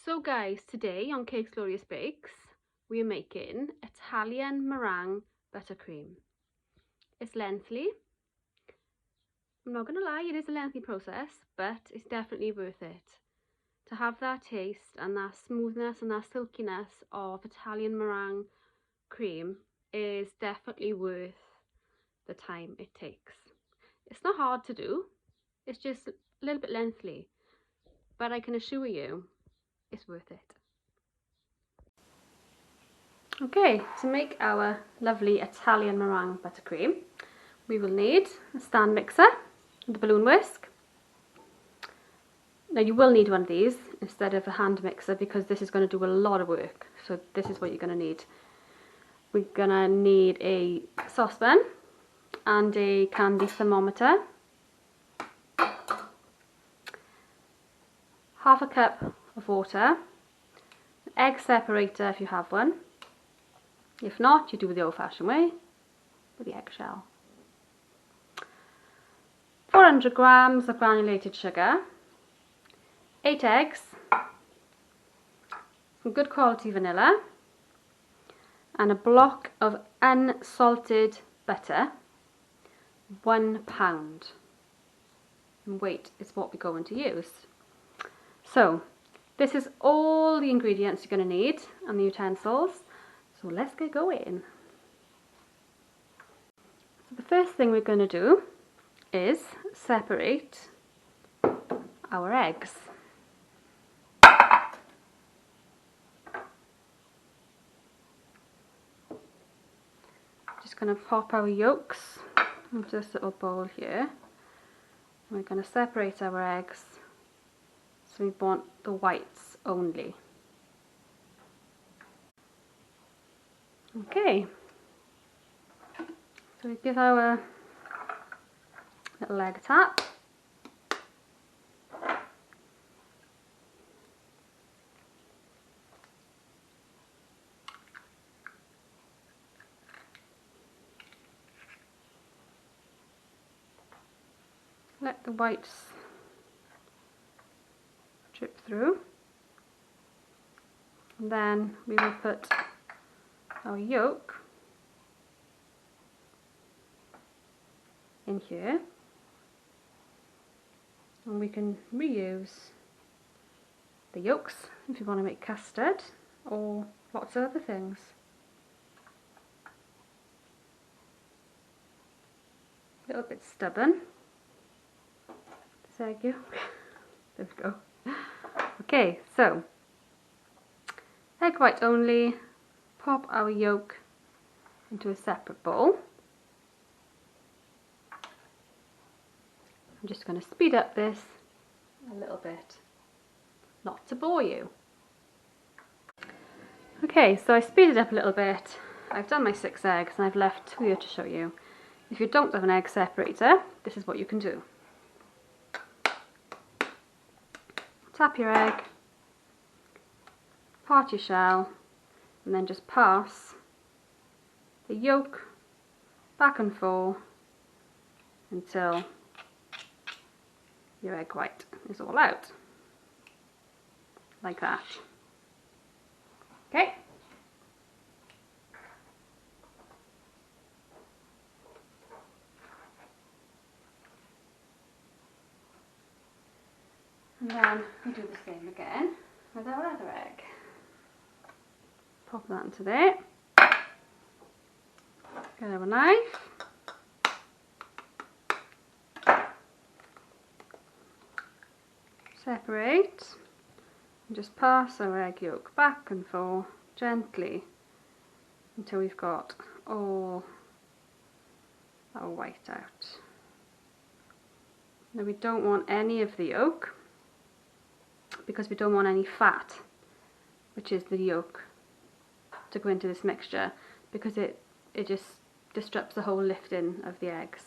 So guys, today on Cake's Glorious Bakes, we are making Italian meringue buttercream. It's lengthy. I'm not going to lie, it is a lengthy process, but it's definitely worth it. To have that taste and that smoothness and that silkiness of Italian meringue cream is definitely worth the time it takes. It's not hard to do, it's just a little bit lengthy, but I can assure you it's worth it. Okay, to make our lovely Italian meringue buttercream, we will need a stand mixer with a balloon whisk. Now you will need one of these instead of a hand mixer because this is going to do a lot of work. So this is what you're going to need. We're going to need a saucepan and a candy thermometer. Half a cup of water, an egg separator if you have one. If not, you do it the old-fashioned way with the eggshell. 400 grams of granulated sugar, 8 eggs, some good quality vanilla, and a block of unsalted butter, 1 pound. And weight is what we're going to use. So, this is all the ingredients you're going to need and the utensils. So let's get going. So the first thing we're going to do is separate our eggs. Just going to pop our yolks into this little bowl here. And we're going to separate our eggs. So we want the whites only. Okay, so we give our little egg a tap. Let the whites drip through. And then we will put our yolk in here, and we can reuse the yolks if you want to make custard or lots of other things. A little bit stubborn, this egg yolk. There we go. Okay, so egg white only. Pop our yolk into a separate bowl. I'm just going to speed up this a little bit, not to bore you. Okay, so I speeded up a little bit. I've done my 6 eggs and I've left 2 here to show you. If you don't have an egg separator, this is what you can do. Tap your egg, part your shell, and then just pass the yolk back and forth until your egg white is all out, like that. Okay. And then we do the same again with our other egg. Pop that into there. Get our knife. Separate. And just pass our egg yolk back and forth gently until we've got all our white out. Now we don't want any of the yolk because we don't want any fat, which is the yolk, to go into this mixture because it just disrupts the whole lifting of the eggs.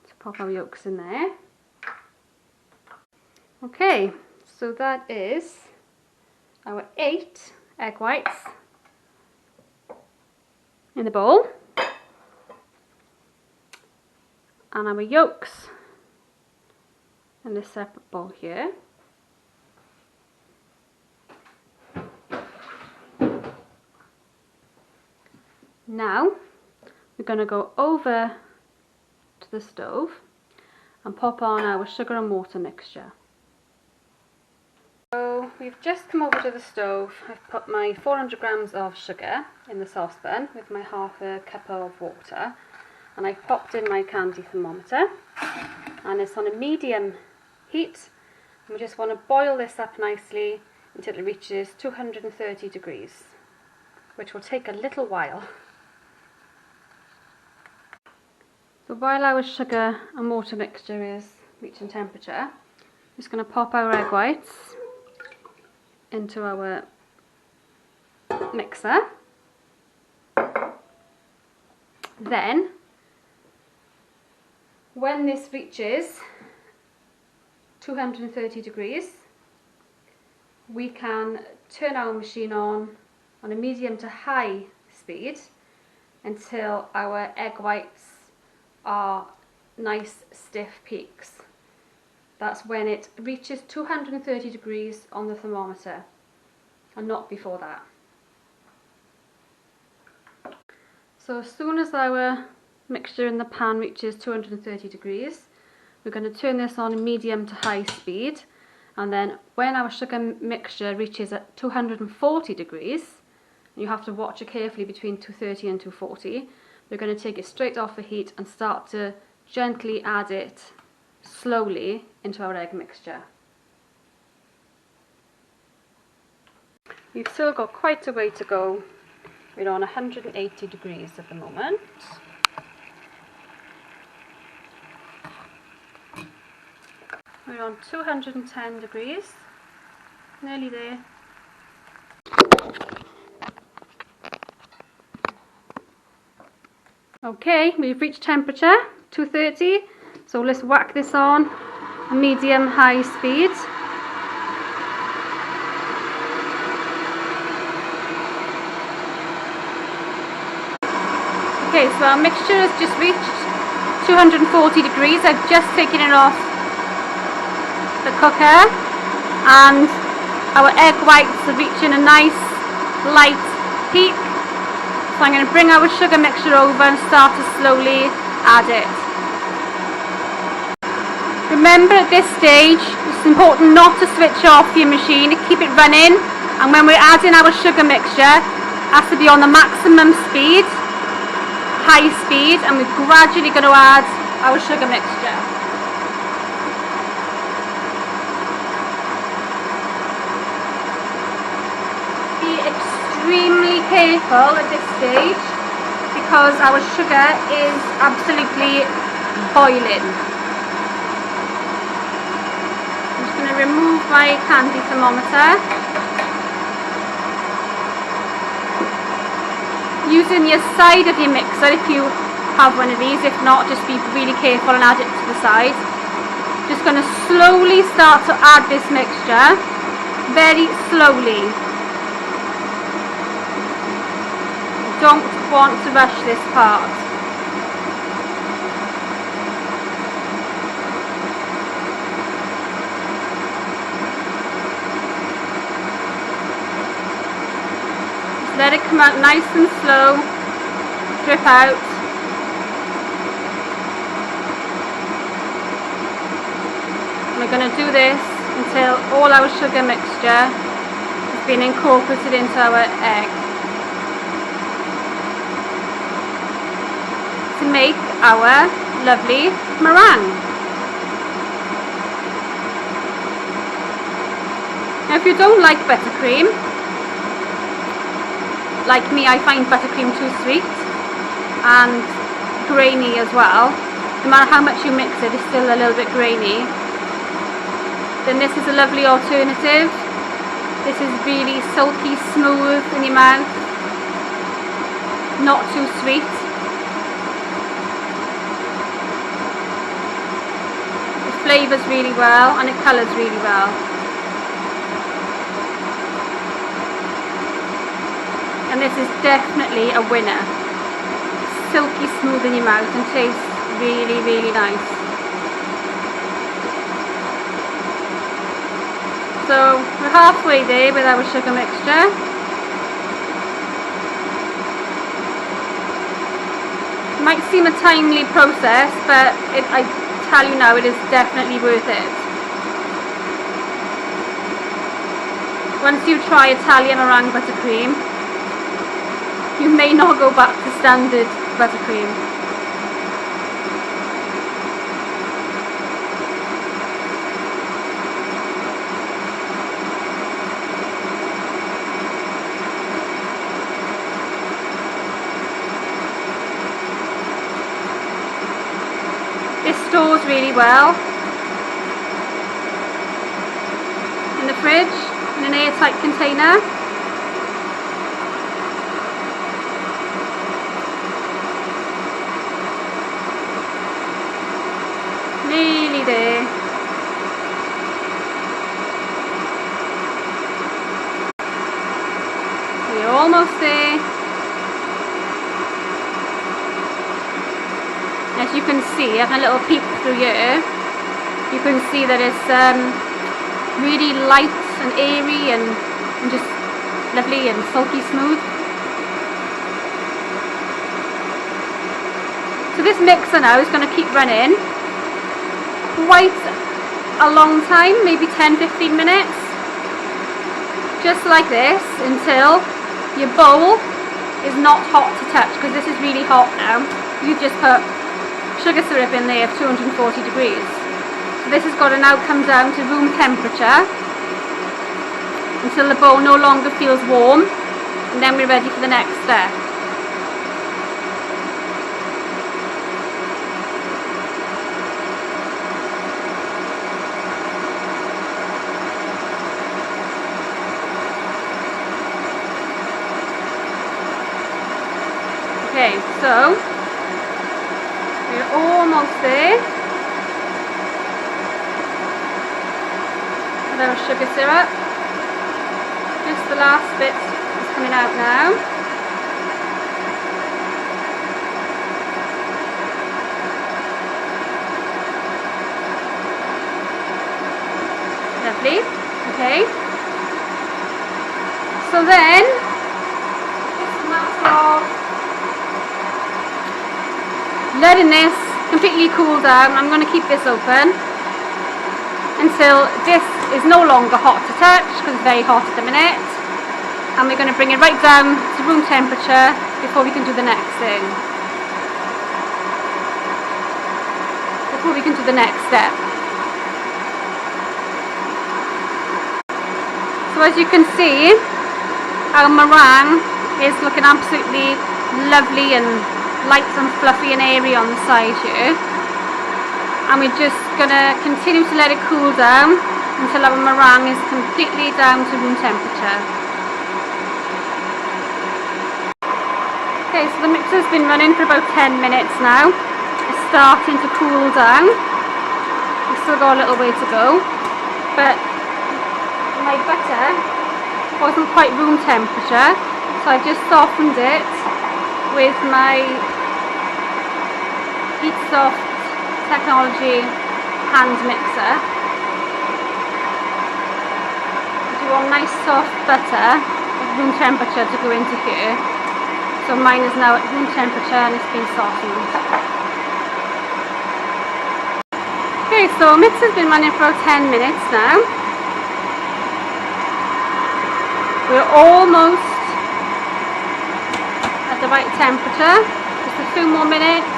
So pop our yolks in there. Okay, so that is our 8 egg whites in the bowl and our yolks in this separate bowl here. Now we're going to go over to the stove and pop on our sugar and water mixture. So we've just come over to the stove. I've put my 400 grams of sugar in the saucepan with my half a cup of water, and I've popped in my candy thermometer, and it's on a medium heat, and we just want to boil this up nicely until it reaches 230 degrees, which will take a little while. So while our sugar and water mixture is reaching temperature, I'm just going to pop our egg whites into our mixer. Then, when this reaches 230 degrees, we can turn our machine on a medium to high speed until our egg whites are nice stiff peaks. That's when it reaches 230 degrees on the thermometer, and not before that. So as soon as our mixture in the pan reaches 230 degrees, we're going to turn this on a medium to high speed, and then when our sugar mixture reaches at 240 degrees, and you have to watch it carefully between 230 and 240, we're going to take it straight off the heat and start to gently add it slowly into our egg mixture. We've still got quite a way to go. We're on 180 degrees at the moment. We're on 210 degrees, nearly there. Okay, we've reached temperature, 230, so let's whack this on a medium-high speed. Okay, so our mixture has just reached 240 degrees. I've just taken it off the cooker, and our egg whites are reaching a nice light peak. So I'm going to bring our sugar mixture over and start to slowly add it. Remember, at this stage it's important not to switch off your machine, keep it running, and when we're adding our sugar mixture it has to be on the maximum speed, high speed, and we're gradually going to add our sugar mixture. Be extremely careful at this stage because our sugar is absolutely boiling. I'm just going to remove my candy thermometer. Using your side of your mixer if you have one of these, if not just be really careful and add it to the side. Just going to slowly start to add this mixture, very slowly. Don't want to rush this part. Just let it come out nice and slow, drip out. And we're going to do this until all our sugar mixture has been incorporated into our egg. To make our lovely meringue. Now if you don't like buttercream, like me, I find buttercream too sweet and grainy as well. No matter how much you mix it, it's still a little bit grainy. Then this is a lovely alternative. This is really silky smooth in your mouth, not too sweet. Flavours really well and it colours really well. And this is definitely a winner. Silky smooth in your mouth and tastes really, really nice. So we're halfway there with our sugar mixture. Might seem a timely process, but I tell you now, it is definitely worth it. Once you try Italian meringue buttercream, you may not go back to standard buttercream. This stores really well in the fridge in an airtight container. Nearly there. We're almost there. As you can see, having a little peek through here, you can see that it's really light and airy and just lovely and silky smooth. So this mixer now is going to keep running quite a long time, maybe 10-15 minutes, just like this, until your bowl is not hot to touch, because this is really hot now. You've just put sugar syrup in there at 240 degrees. So this has got to now come down to room temperature until the bowl no longer feels warm, and then we're ready for the next step. Okay, so we're almost there with our sugar syrup. Just the last bit is coming out now. Lovely. Okay. So then it's a matter of letting this completely cool down. I'm going to keep this open until this is no longer hot to touch, because it's very hot at the minute, and we're going to bring it right down to room temperature before we can do the next thing, before we can do the next step. So as you can see, our meringue is looking absolutely lovely and light and fluffy and airy on the side here, and we're just going to continue to let it cool down until our meringue is completely down to room temperature. Okay, so the mixer's been running for about 10 minutes now. It's starting to cool down. We've still got a little way to go, but my butter wasn't quite room temperature, so I've just softened it with my Heat Soft Technology hand mixer. You want nice soft butter at room temperature to go into here. So mine is now at room temperature and it's been softened. Okay, so mixer's been running for 10 minutes now. We're almost at the right temperature. Just a few more minutes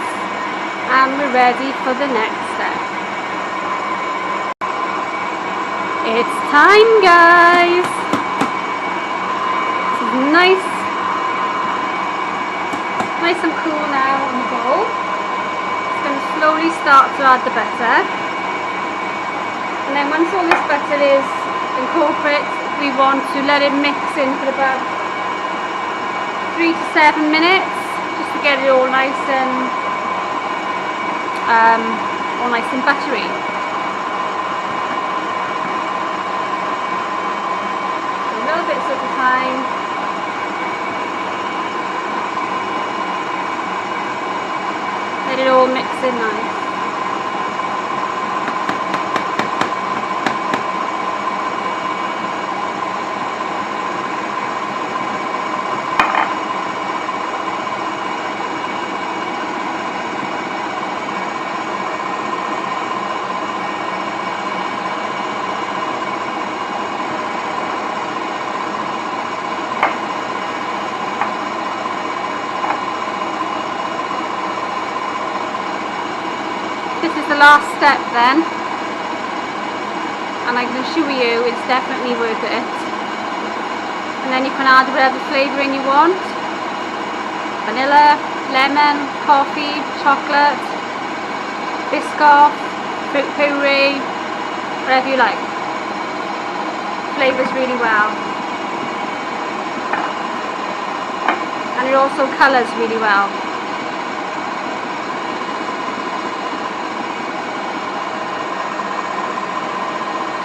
and we're ready for the next step. It's time, guys. This is nice and cool now on the bowl. It's going to slowly start to add the butter, and then once all this butter is incorporated, we want to let it mix in for about 3 to 7 minutes, just to get it all nice and buttery. A little bit at a time. Let it all mix in nice. the last step then, and I can assure you it's definitely worth it. And then you can add whatever flavouring you want: vanilla, lemon, coffee, chocolate, biscoff, fruit puree, whatever you like. Flavours really well, and it also colours really well.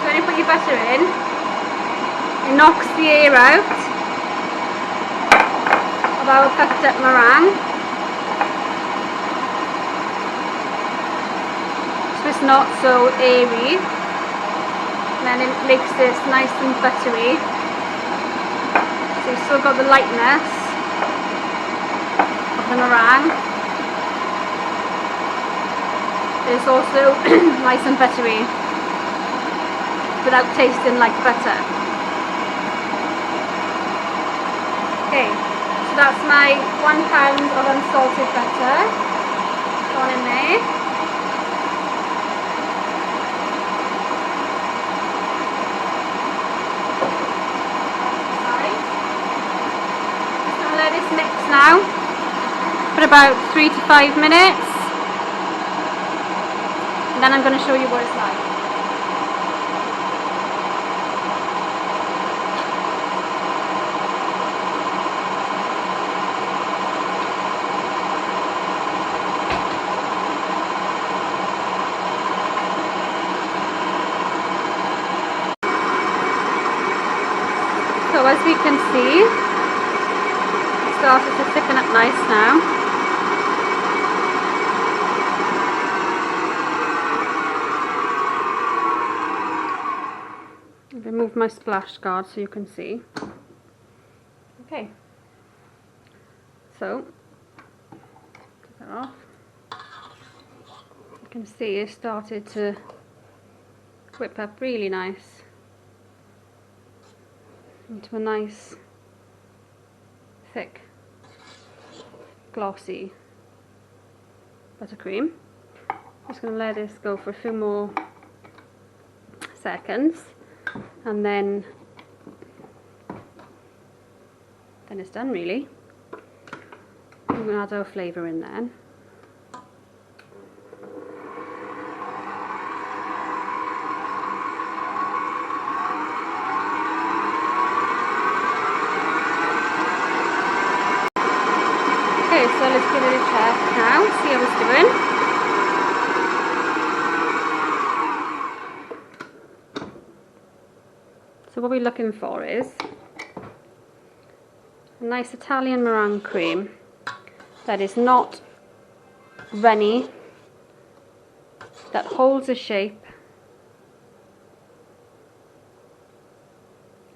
So when you put your butter in, it knocks the air out of our puffed up meringue, so it's not so airy, and then it makes this nice and buttery, so you've still got the lightness of the meringue, it's also nice and buttery without tasting like butter. Okay, so that's my 1 pound of unsalted butter gone in there. Just going to let this mix now for about 3 to 5 minutes, and then I'm going to show you what it's like. So as we can see, it started to thicken up nice now. I'll remove my splash guard so you can see. Okay, so take that off. You can see it started to whip up really nice into a nice, thick, glossy buttercream. Just going to let this go for a few more seconds, and then it's done really. I'm going to add our flavour in then. Okay, so let's give it a check now, see how it's doing. So what we're looking for is a nice Italian meringue cream that is not runny, that holds a shape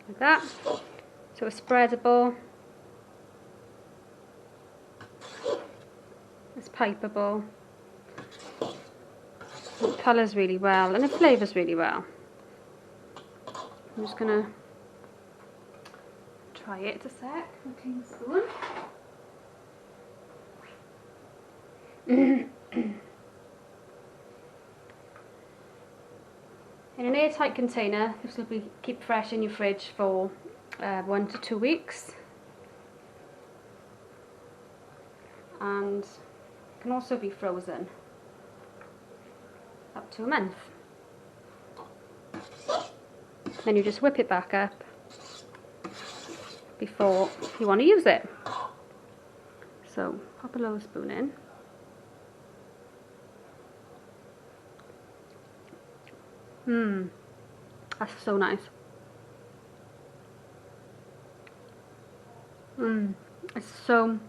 like that, so it's spreadable, it's pipeable, it colours really well, and it flavours really well. I'm just going to try it a sec with a clean spoon. In an airtight container, this will keep fresh in your fridge for 1 to 2 weeks, and can also be frozen up to a month. Then you just whip it back up before you want to use it. So pop a little spoon in. That's so nice. It's so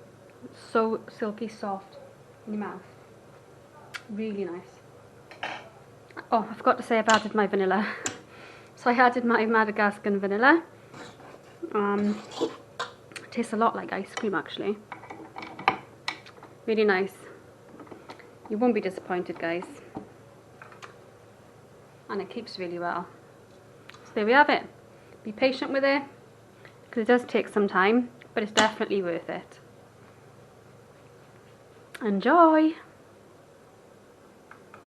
silky soft in your mouth. Really nice. Oh, I forgot to say I've added my vanilla. So I added my Madagascan vanilla. It tastes a lot like ice cream actually. Really nice. You won't be disappointed, guys. And it keeps really well. So there we have it. Be patient with it, because it does take some time, but it's definitely worth it. Enjoy!